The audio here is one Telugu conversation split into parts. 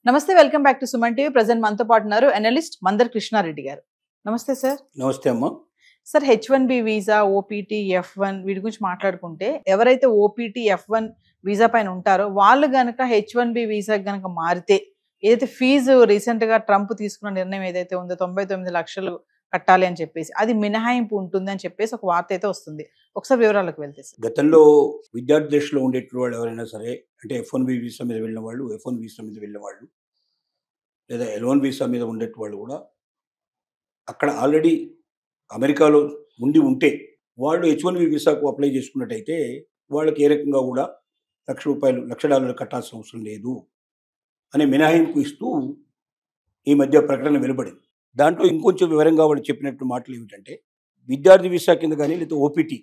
నమస్తే, welcome back to Suman TV. Present మనతో పాటు ఉన్నారు అనలిస్ట్ మందర్ కృష్ణారెడ్డి గారు. నమస్తే సార్. నమస్తే అమ్మ. Sir, H1B visa, OPT, F1 వీటి గురించి మాట్లాడుకుంటే, ఎవరైతే ఓపీటీ, F1 వీసా పైన ఉంటారో వాళ్ళు గనక H1B వీసా గనక మారితే, ఏదైతే ఫీజు రీసెంట్ గా ట్రంప్ తీసుకున్న నిర్ణయం ఏదైతే ఉందో 99 లక్షలు కట్టాలి అని చెప్పేసి, అది మినహాయింపు ఉంటుంది అని చెప్పేసి ఒక వార్త అయితే వస్తుంది. ఒకసారి వివరాలకు వెళ్తే సార్. గతంలో విద్యార్థి దశలో ఉండేటువంటి వాళ్ళు ఎవరైనా సరే, అంటే F1B వీసా మీద వెళ్ళిన వాళ్ళు, F1 వీసా మీద వెళ్ళిన వాళ్ళు, లేదా L1 వీసా మీద ఉండేటి వాళ్ళు కూడా అక్కడ ఆల్రెడీ అమెరికాలో ఉంటే వాళ్ళు H1B వీసాకు అప్లై చేసుకున్నట్టయితే వాళ్ళకి ఏ రకంగా కూడా $1,00,000 కట్టాల్సిన అవసరం లేదు అనే మినహాయింపు ఇస్తూ ఈ మధ్య ప్రకటన వెలువడింది. దాంట్లో ఇంకొంచెం వివరంగా వాళ్ళు చెప్పినట్టు మాటలు ఏమిటంటే, విద్యార్థి వీసా కింద కానీ లేదా ఓపీటీ,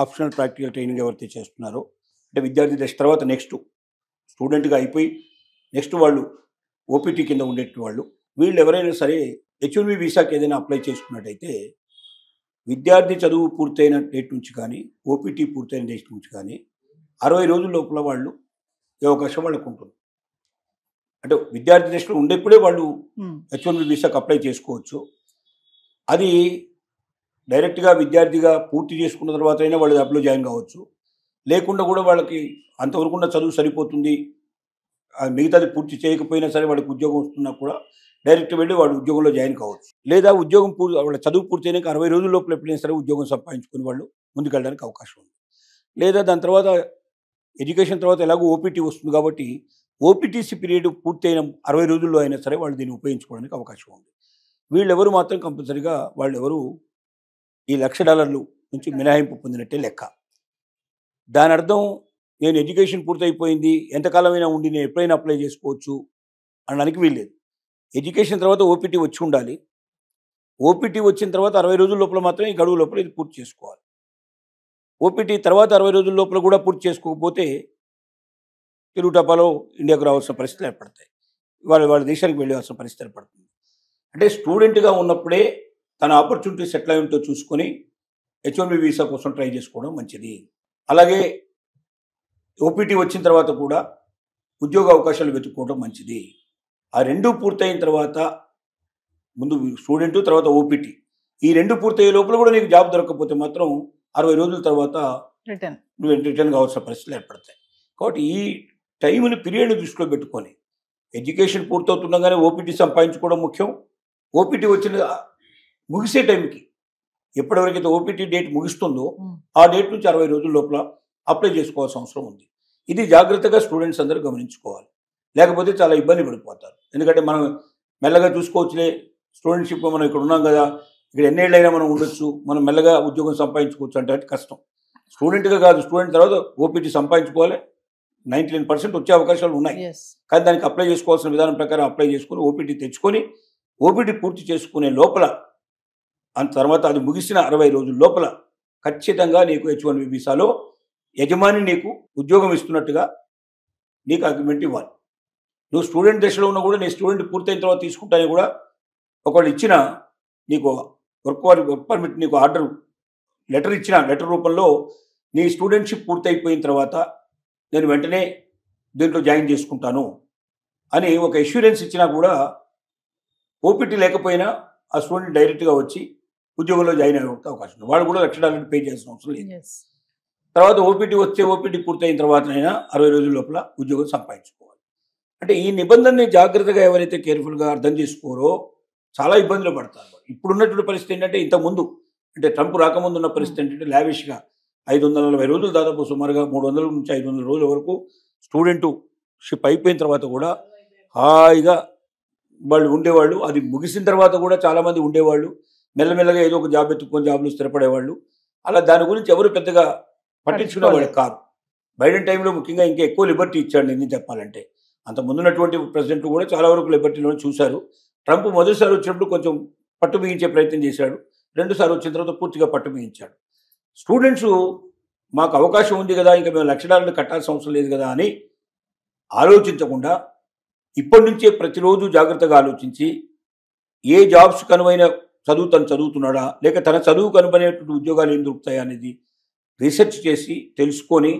ఆప్షనల్ ప్రాక్టికల్ ట్రైనింగ్ ఎవరైతే చేస్తున్నారో, అంటే విద్యార్థి దశ తర్వాత నెక్స్ట్ స్టూడెంట్గా అయిపోయి నెక్స్ట్ వాళ్ళు ఓపీటీ కింద ఉండేటి వాళ్ళు, వీళ్ళు ఎవరైనా సరే H1B వీసాకి ఏదైనా అప్లై చేసుకున్నట్టయితే విద్యార్థి చదువు పూర్తయిన డేట్ నుంచి కానీ ఓపీటీ పూర్తయిన డేట్ నుంచి కానీ 60 రోజుల లోపల వాళ్ళు ఈ అవకాశం వాళ్ళకు ఉంటుంది. అంటే విద్యార్థి దశలో ఉండేప్పుడే వాళ్ళు H1B వీసాకి అప్లై చేసుకోవచ్చు. అది డైరెక్ట్గా విద్యార్థిగా పూర్తి చేసుకున్న తర్వాత అయినా వాళ్ళు అప్లై జాయిన్ కావచ్చు. లేకుండా కూడా వాళ్ళకి అంతవరకు ఉన్న చదువు సరిపోతుంది, మిగతాది పూర్తి చేయకపోయినా సరే వాళ్ళకి ఉద్యోగం వస్తున్నా కూడా డైరెక్ట్ వెళ్ళి వాళ్ళు ఉద్యోగంలో జాయిన్ కావచ్చు. లేదా ఉద్యోగం వాళ్ళ చదువు పూర్తయినాక 60 రోజుల లోపల ఎప్పుడైనా సరే ఉద్యోగం సంపాదించుకుని వాళ్ళు ముందుకెళ్ళడానికి అవకాశం ఉంది. లేదా దాని తర్వాత ఎడ్యుకేషన్ తర్వాత ఎలాగో ఓపీటీ వస్తుంది కాబట్టి ఓపీటీసీ పీరియడ్ పూర్తయిన 60 రోజుల్లో అయినా సరే వాళ్ళు దీన్ని ఉపయోగించుకోవడానికి అవకాశం ఉంది. వీళ్ళెవరు మాత్రం కంపల్సరీగా వాళ్ళెవరు ఈ $1,00,000 నుంచి మినహాయింపు పొందినట్టే లెక్క. దాని అర్థం నేను ఎడ్యుకేషన్ పూర్తయిపోయింది, ఎంతకాలమైనా ఉండి నేను ఎప్పుడైనా అప్లై చేసుకోవచ్చు అనడానికి వీల్లేదు. ఎడ్యుకేషన్ తర్వాత ఓపీటీ వచ్చి ఉండాలి. ఓపీటీ వచ్చిన తర్వాత 60 రోజుల లోపల మాత్రమే ఈ గడువు లోపల ఇది పూర్తి చేసుకోవాలి. ఓపీటీ తర్వాత 60 రోజుల లోపల కూడా పూర్తి చేసుకోకపోతే తెలుగు టపాలో ఇండియాకు రావాల్సిన పరిస్థితులు ఏర్పడతాయి, వాళ్ళ దేశానికి వెళ్ళాల్సిన పరిస్థితి ఏర్పడుతుంది. అంటే స్టూడెంట్గా ఉన్నప్పుడే తన ఆపర్చునిటీ సెటిల్ అయి ఉంటో చూసుకొని H1B వీసా కోసం ట్రై చేసుకోవడం మంచిది. అలాగే ఓపీటీ వచ్చిన తర్వాత కూడా ఉద్యోగ అవకాశాలు వెతుక్కోవడం మంచిది. ఆ రెండు పూర్తయిన తర్వాత, ముందు స్టూడెంట్ తర్వాత ఓపీటీ, ఈ రెండు పూర్తయ్యే లోపల కూడా నీకు జాబ్ దొరకకపోతే మాత్రం 60 రోజుల తర్వాత రిటర్న్ కావాల్సిన పరిస్థితులు ఏర్పడతాయి. కాబట్టి ఈ టైంని పీరియడ్ని దృష్టిలో పెట్టుకొని ఎడ్యుకేషన్ పూర్తవుతుండగానే ఓపీటీ సంపాదించుకోవడం ముఖ్యం. ఓపీటీ వచ్చిన ముగిసే టైంకి ఎప్పటివరకైతే ఓపీటీ డేట్ ముగిస్తుందో ఆ డేట్ నుంచి 60 రోజుల లోపల అప్లై చేసుకోవాల్సిన అవసరం ఉంది. ఇది జాగ్రత్తగా స్టూడెంట్స్ అందరూ గమనించుకోవాలి, లేకపోతే చాలా ఇబ్బంది పడిపోతారు. ఎందుకంటే మనం మెల్లగా చూసుకోవచ్చులే, స్టూడెంట్షిప్ మనం ఇక్కడ ఉన్నాం కదా, ఇక్కడ ఎన్నేళ్ళైనా మనం ఉండొచ్చు, మనం మెల్లగా ఉద్యోగం సంపాదించుకోవచ్చు అంటే కష్టం. స్టూడెంట్గా కాదు, స్టూడెంట్ తర్వాత ఓపీటీ సంపాదించుకోవాలి. 99% వచ్చే అవకాశాలు ఉన్నాయి. కానీ దానికి అప్లై చేసుకోవాల్సిన విధానం ప్రకారం అప్లై చేసుకుని ఓపీటీ తెచ్చుకొని ఓపీటీ పూర్తి చేసుకునే లోపల, అంత తర్వాత అది ముగిసిన 60 రోజుల లోపల ఖచ్చితంగా నీకు H1B వీసాలో యజమాని నీకు ఉద్యోగం ఇస్తున్నట్టుగా నీకు అగ్రిమెంట్ ఇవ్వాలి. నువ్వు స్టూడెంట్ దశలో ఉన్నా కూడా నీ స్టూడెంట్ పూర్తయిన తర్వాత తీసుకుంటానే కూడా ఒకళ్ళు ఇచ్చిన నీకు వర్క్ పర్మిట్, నీకు ఆర్డర్ లెటర్ ఇచ్చిన లెటర్ రూపంలో నీ స్టూడెంట్షిప్ పూర్తయిపోయిన తర్వాత నేను వెంటనే దీంట్లో జాయిన్ చేసుకుంటాను అని ఒక అష్యూరెన్స్ ఇచ్చినా కూడా ఓపీటీ లేకపోయినా ఆ స్టూడెంట్ డైరెక్ట్గా వచ్చి ఉద్యోగంలో జాయిన్ అయ్యే అవకాశం ఉంది. వాళ్ళు కూడా $1,00,000 పే చేయాల్సిన అవసరం లేదు. తర్వాత ఓపీటీ పూర్తయిన తర్వాతనైనా 60 రోజుల లోపల ఉద్యోగం సంపాదించుకోవాలి. అంటే ఈ నిబంధనని జాగ్రత్తగా ఎవరైతే కేర్ఫుల్గా అర్థం చేసుకోరో చాలా ఇబ్బందులు పడతారు. ఇప్పుడున్నటువంటి పరిస్థితి ఏంటంటే, ఇంతకుముందు అంటే ట్రంప్ రాకముందు ఉన్న పరిస్థితి ఏంటంటే లావిష్గా 540 రోజులు, దాదాపు సుమారుగా 300 నుంచి 500 రోజుల వరకు స్టూడెంట్షిప్ అయిపోయిన తర్వాత కూడా హాయిగా వాళ్ళు ఉండేవాళ్ళు. అది ముగిసిన తర్వాత కూడా చాలామంది ఉండేవాళ్ళు. మెల్లమెల్లగా ఏదో ఒక జాబ్ ఎత్తుకొని జాబ్లు స్థిరపడేవాళ్ళు. అలా దాని గురించి ఎవరు పెద్దగా పట్టించుకునేవాళ్ళు కాదు. బైడెన్ టైంలో ముఖ్యంగా ఇంకా ఎక్కువ లిబర్టీ ఇచ్చాడు నిజం చెప్పాలంటే. అంత ముందున్నటువంటి ప్రెసిడెంట్ కూడా చాలా వరకు లిబర్టీలో చూశారు. ట్రంప్ మొదటిసారి వచ్చినప్పుడు కొంచెం పట్టు బిగించే ప్రయత్నం చేశాడు. రెండుసార్లు వచ్చిన తర్వాత పూర్తిగా పట్టు బిగించాడు. స్టూడెంట్స్ మాకు అవకాశం ఉంది కదా, ఇంకా మేము $1,00,000 కట్టాల్సిన అవసరం లేదు కదా అని ఆలోచించకుండా ఇప్పటి నుంచే ప్రతిరోజు జాగ్రత్తగా ఆలోచించి ఏ జాబ్స్ కనువైన తను చదువుతున్నాడా, లేక తన చదువుకు అనుకునేటువంటి ఉద్యోగాలు ఏం దొరుకుతాయా అనేది రీసెర్చ్ చేసి తెలుసుకొని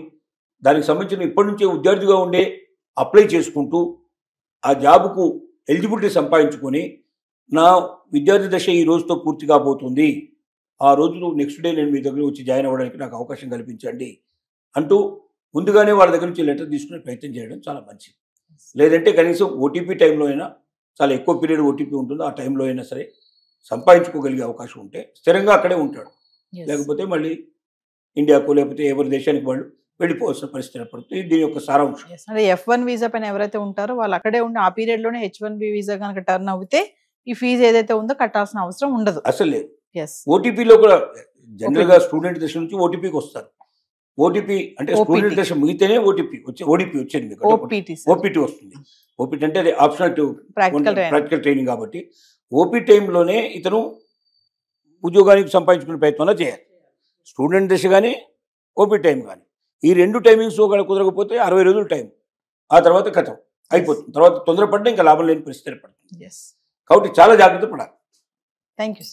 దానికి సంబంధించిన ఇప్పటి నుంచే విద్యార్థిగా ఉండే అప్లై చేసుకుంటూ ఆ జాబ్కు ఎలిజిబిలిటీ సంపాదించుకొని నా విద్యార్థి దశ ఈ రోజుతో పూర్తి కాబోతుంది, ఆ రోజు నెక్స్ట్ డే నేను మీ దగ్గర వచ్చి జాయిన్ అవ్వడానికి నాకు అవకాశం కల్పించండి అంటూ ముందుగానే వాళ్ళ దగ్గర నుంచి లెటర్ తీసుకునే ప్రయత్నం చేయడం చాలా మంచిది. లేదంటే కనీసం ఓటీపీ టైంలో అయినా, చాలా ఎక్కువ పీరియడ్ ఓటీపీ ఉంటుందో ఆ టైంలో అయినా సరే సంపాదించుకోగలిగే అవకాశం ఉంటే స్థిరంగా అక్కడే ఉంటాడు. లేకపోతే మళ్ళీ ఇండియాకు లేకపోతే ఎవరి దేశానికి వాళ్ళు వెళ్ళిపోవాల్సిన పరిస్థితి ఏర్పడుతుంది. దీని యొక్క సారాంశం. అంటే F1 వీసా పైన ఎవరైతే ఉంటారో వాళ్ళు అక్కడే ఉండి ఆ పీరియడ్ లోనే H1B వీసా కనుక టర్న్ అవుతే ఈ ఫీజు ఏదైతే ఉందో కట్టాల్సిన అవసరం ఉండదు. అసలు లేదు. ఓటీపీలో కూడా జనరల్ గా స్టూడెంట్ దశ నుంచి ఓటీపీకి వస్తారు. ఓటీపీ అంటే స్టూడెంట్ దశ ముగితేనే ఓటీపీ వచ్చేది మీకు. ఓపీటీ వస్తుంది. ఓపీటీ అంటే అది ఆప్షనల్ ప్రాక్టికల్ ట్రైనింగ్ కాబట్టి ఓపీ టైంలోనే ఇతను ఉద్యోగానికి సంపాదించుకునే ప్రయత్నం చేయాలి. స్టూడెంట్ దశ కానీ ఓపీ టైం కానీ ఈ రెండు టైమింగ్స్ కుదరకపోతే 60 రోజులు టైం, ఆ తర్వాత కథం అయిపోతుంది. తర్వాత తొందరపడినా ఇంకా లాభం లేని పరిస్థితి ఏర్పడుతుంది. కాబట్టి చాలా జాగ్రత్త పడాలి. Thank you.